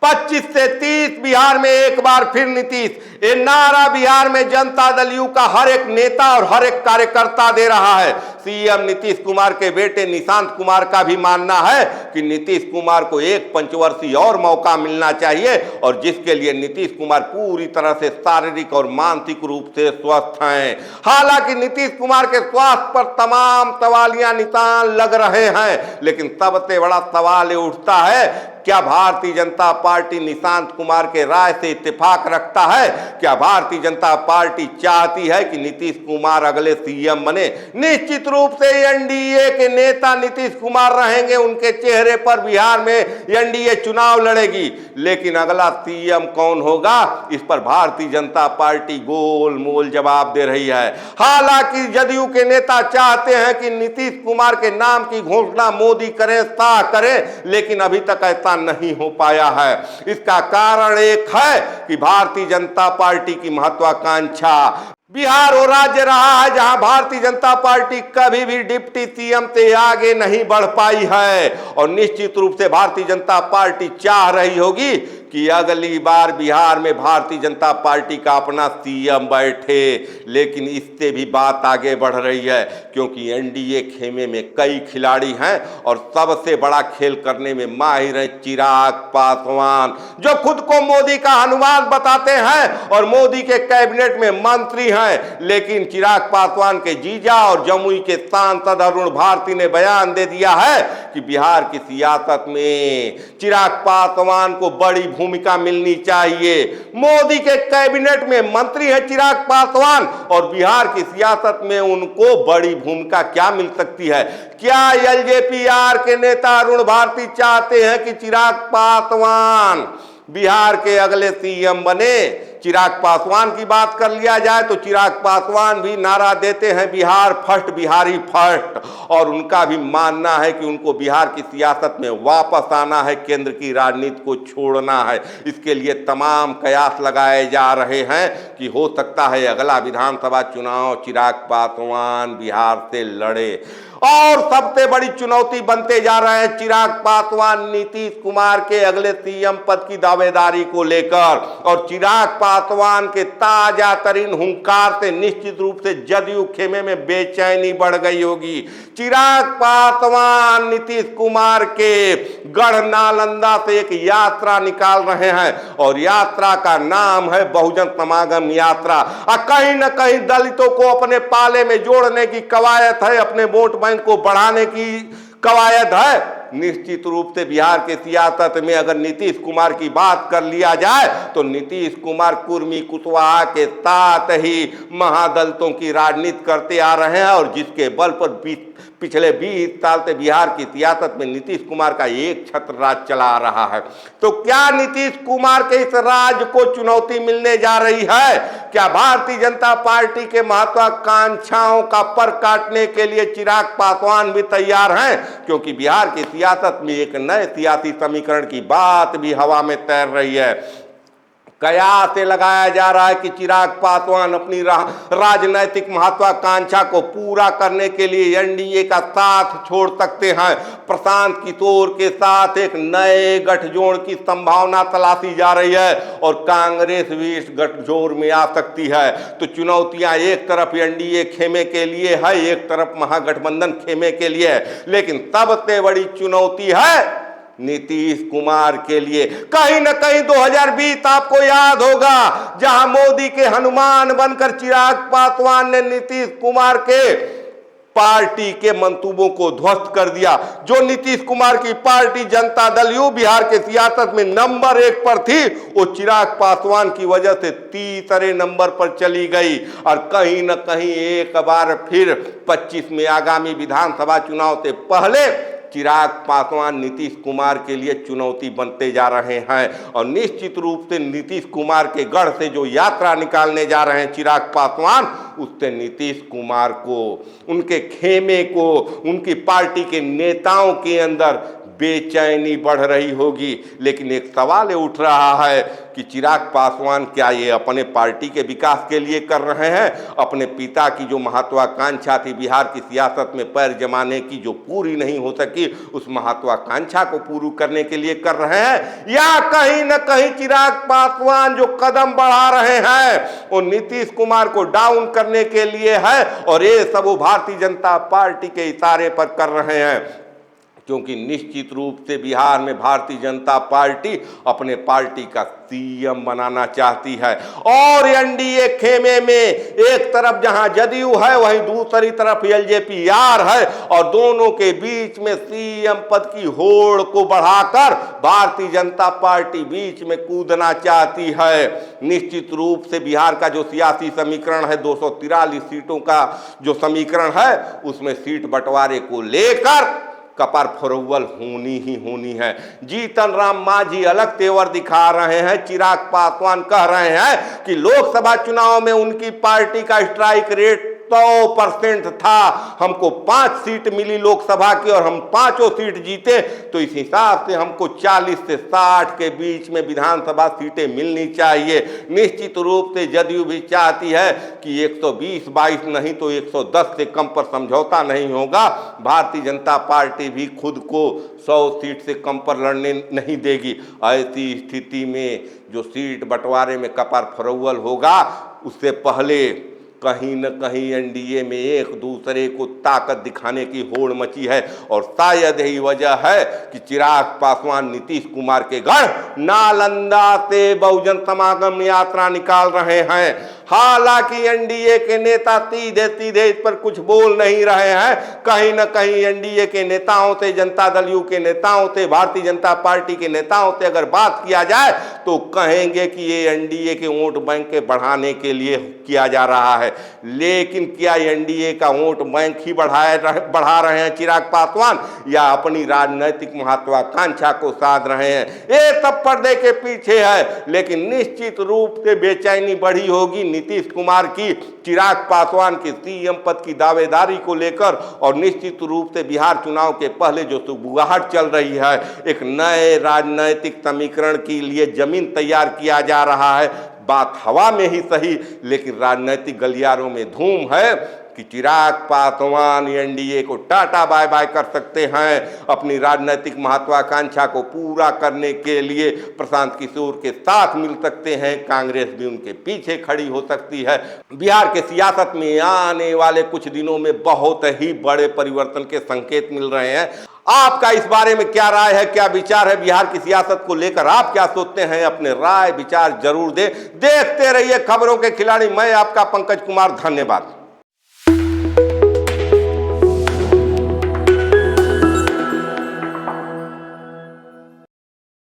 25 से 30 बिहार में एक बार फिर नीतीश। ये नारा बिहार में जनता दल यू का हर एक नेता और हर एक कार्यकर्ता दे रहा है। सीएम नीतीश कुमार के बेटे निशांत कुमार का भी मानना है कि नीतीश कुमार को एक पंचवर्षीय और मौका मिलना चाहिए, और जिसके लिए नीतीश कुमार पूरी तरह से शारीरिक और मानसिक रूप से स्वस्थ हैं। हालांकि नीतीश कुमार के स्वास्थ्य पर तमाम सवालिया निशान लग रहे हैं, लेकिन सबसे बड़ा सवाल उठता है, क्या भारतीय जनता पार्टी निशांत कुमार के राय से इत्तेफाक रखता है? क्या भारतीय जनता पार्टी चाहती है कि नीतीश कुमार अगले सीएम बने? निश्चित रूप से एनडीए के नेता नीतीश कुमार रहेंगे, उनके चेहरे पर बिहार में एनडीए चुनाव लड़ेगी, लेकिन अगला सीएम कौन होगा, इस पर भारतीय जनता पार्टी गोलमोल जवाब दे रही है। हालांकि जदयू के नेता चाहते हैं कि नीतीश कुमार के नाम की घोषणा मोदी करें, शाह करें, लेकिन अभी तक ऐसा नहीं हो पाया है। इसका कारण एक है कि भारतीय जनता पार्टी की महत्वाकांक्षा बिहार वो राज्य रहा है जहां भारतीय जनता पार्टी कभी भी डिप्टी सीएम से आगे नहीं बढ़ पाई है, और निश्चित रूप से भारतीय जनता पार्टी चाह रही होगी कि अगली बार बिहार में भारतीय जनता पार्टी का अपना सीएम बैठे। लेकिन इससे भी बात आगे बढ़ रही है, क्योंकि एनडीए खेमे में कई खिलाड़ी हैं और सबसे बड़ा खेल करने में माहिर है चिराग पासवान, जो खुद को मोदी का हनुमान बताते हैं और मोदी के कैबिनेट में मंत्री हैं। लेकिन चिराग पासवान के जीजा और जमुई के सांसद अरुण भारती ने बयान दे दिया है कि बिहार की सियासत में चिराग पासवान को बड़ी भूमिका मिलनी चाहिए। मोदी के कैबिनेट में मंत्री है चिराग पासवान, और बिहार की सियासत में उनको बड़ी भूमिका क्या मिल सकती है? क्या एलजेपीआर के नेता अरुण भारती चाहते हैं कि चिराग पासवान बिहार के अगले सीएम बने? चिराग पासवान की बात कर लिया जाए तो चिराग पासवान भी नारा देते हैं बिहार फर्स्ट, बिहारी फर्स्ट, और उनका भी मानना है कि उनको बिहार की सियासत में वापस आना है, केंद्र की राजनीति को छोड़ना है। इसके लिए तमाम कयास लगाए जा रहे हैं कि हो सकता है अगला विधानसभा चुनाव चिराग पासवान बिहार से लड़े। और सबसे बड़ी चुनौती बनते जा रहे हैं चिराग पासवान नीतीश कुमार के अगले सीएम पद की दावेदारी को लेकर, और चिराग पासवान के ताजा तरीन हुंकार से निश्चित रूप से जदयू खेमे में बेचैनी बढ़ गई होगी। चिराग पासवान नीतीश कुमार के गढ़ नालंदा से एक यात्रा निकाल रहे हैं, और यात्रा का नाम है बहुजन समागम यात्रा। कहीं न कहीं दलितों को अपने पाले में जोड़ने की कवायद है, अपने वोट बैंक को बढ़ाने की कवायद है। निश्चित रूप से बिहार के सियासत में अगर नीतीश कुमार की बात कर लिया जाए तो नीतीश कुमार कुर्मी कुशवाहा के साथ ही महादलितों की राजनीति करते आ रहे हैं, और जिसके बल पर पिछले 20 साल से बिहार की सियासत में नीतीश कुमार का एक छत्र राज चला रहा है। तो क्या नीतीश कुमार के इस राज को चुनौती मिलने जा रही है? क्या भारतीय जनता पार्टी के महत्वाकांक्षाओं का पर काटने के लिए चिराग पासवान भी तैयार हैं? क्योंकि बिहार की सियासत में एक नए सियासी समीकरण की बात भी हवा में तैर रही है। कयास से लगाया जा रहा है कि चिराग पासवान अपनी राजनैतिक महत्वाकांक्षा को पूरा करने के लिए एनडीए का साथ छोड़ सकते हैं। प्रशांत किशोर के साथ एक नए गठजोड़ की संभावना तलाशी जा रही है, और कांग्रेस भी इस गठजोड़ में आ सकती है। तो चुनौतियां एक तरफ एनडीए खेमे के लिए है, एक तरफ महागठबंधन खेमे के लिए है, लेकिन सबसे बड़ी चुनौती है नीतीश कुमार के लिए। कहीं न कहीं 2020 आपको याद होगा, जहां मोदी के हनुमान बनकर चिराग पासवान ने नीतीश कुमार के पार्टी के मंसूबों को ध्वस्त कर दिया। जो नीतीश कुमार की पार्टी जनता दल यू बिहार के सियासत में नंबर 1 पर थी, वो चिराग पासवान की वजह से तीसरे नंबर पर चली गई। और कहीं न कहीं एक बार फिर 25 में आगामी विधानसभा चुनाव से पहले चिराग पासवान नीतीश कुमार के लिए चुनौती बनते जा रहे हैं, और निश्चित रूप से नीतीश कुमार के गढ़ से जो यात्रा निकालने जा रहे हैं चिराग पासवान, उससे नीतीश कुमार को, उनके खेमे को, उनकी पार्टी के नेताओं के अंदर बेचैनी बढ़ रही होगी। लेकिन एक सवाल ये उठ रहा है कि चिराग पासवान क्या ये अपने पार्टी के विकास के लिए कर रहे हैं, अपने पिता की जो महत्वाकांक्षा थी बिहार की सियासत में पैर जमाने की, जो पूरी नहीं हो सकी, उस महत्वाकांक्षा को पूरी करने के लिए कर रहे हैं, या कहीं न कहीं चिराग पासवान जो कदम बढ़ा रहे हैं वो नीतीश कुमार को डाउन करने के लिए है और ये सब वो भारतीय जनता पार्टी के इशारे पर कर रहे हैं। क्योंकि निश्चित रूप से बिहार में भारतीय जनता पार्टी अपने पार्टी का सीएम बनाना चाहती है और एनडीए खेमे में एक तरफ जहां जदयू है वहीं दूसरी तरफ एलजेपीआर है और दोनों के बीच में सीएम पद की होड़ को बढ़ाकर भारतीय जनता पार्टी बीच में कूदना चाहती है। निश्चित रूप से बिहार का जो सियासी समीकरण है 243 सीटों का जो समीकरण है उसमें सीट बंटवारे को लेकर कपार फरोवल होनी ही होनी है। जीतन राम मांझी अलग तेवर दिखा रहे हैं, चिराग पासवान कह रहे हैं कि लोकसभा चुनाव में उनकी पार्टी का स्ट्राइक रेट 100% था, हमको 5 सीट मिली लोकसभा की और हम 5 सीट जीते, तो इस हिसाब से हमको 40 से 60 के बीच में विधानसभा सीटें मिलनी चाहिए। निश्चित रूप से जदयू भी चाहती है कि 120-22 नहीं तो 110 से कम पर समझौता नहीं होगा। भारतीय जनता पार्टी भी खुद को 100 सीट से कम पर लड़ने नहीं देगी। ऐसी स्थिति में जो सीट बंटवारे में कपार फरोवल होगा, उससे पहले कहीं न कहीं एनडीए में एक दूसरे को ताकत दिखाने की होड़ मची है और शायद यही वजह है कि चिराग पासवान नीतीश कुमार के गढ़ नालंदा से बहुजन समागम यात्रा निकाल रहे हैं। हालांकि एनडीए के नेता सीधे सीधे इस पर कुछ बोल नहीं रहे हैं। कहीं न कहीं एनडीए के नेताओं से, जनता दल यू के नेताओं से, भारतीय जनता पार्टी के नेताओं से अगर बात किया जाए तो कहेंगे कि ये एनडीए के वोट बैंक के बढ़ाने के लिए किया जा रहा है। लेकिन क्या एनडीए का वोट बैंक ही बढ़ा रहे हैं चिराग पासवान या अपनी राजनीतिक महत्वाकांक्षा को साध रहे हैं? ये सब पर्दे के पीछे है। लेकिन निश्चित रूप से बेचैनी बढ़ी होगी नीतीश कुमार की चिराग पासवान के सीएम पद की दावेदारी को लेकर और निश्चित रूप से बिहार चुनाव के पहले जो सुगबुगाहट चल रही है, एक नए राजनीतिक समीकरण के लिए जमीन तैयार किया जा रहा है। बात हवा में ही सही लेकिन राजनीतिक गलियारों में धूम है कि चिराग पासवान एनडीए को टाटा बाय बाय कर सकते हैं। अपनी राजनीतिक महत्वाकांक्षा को पूरा करने के लिए प्रशांत किशोर के साथ मिल सकते हैं, कांग्रेस भी उनके पीछे खड़ी हो सकती है। बिहार के सियासत में आने वाले कुछ दिनों में बहुत ही बड़े परिवर्तन के संकेत मिल रहे हैं। आपका इस बारे में क्या राय है, क्या विचार है बिहार की सियासत को लेकर? आप क्या सोचते हैं? अपने राय विचार जरूर दें। देखते रहिए खबरों के खिलाड़ी। मैं आपका पंकज कुमार, धन्यवाद।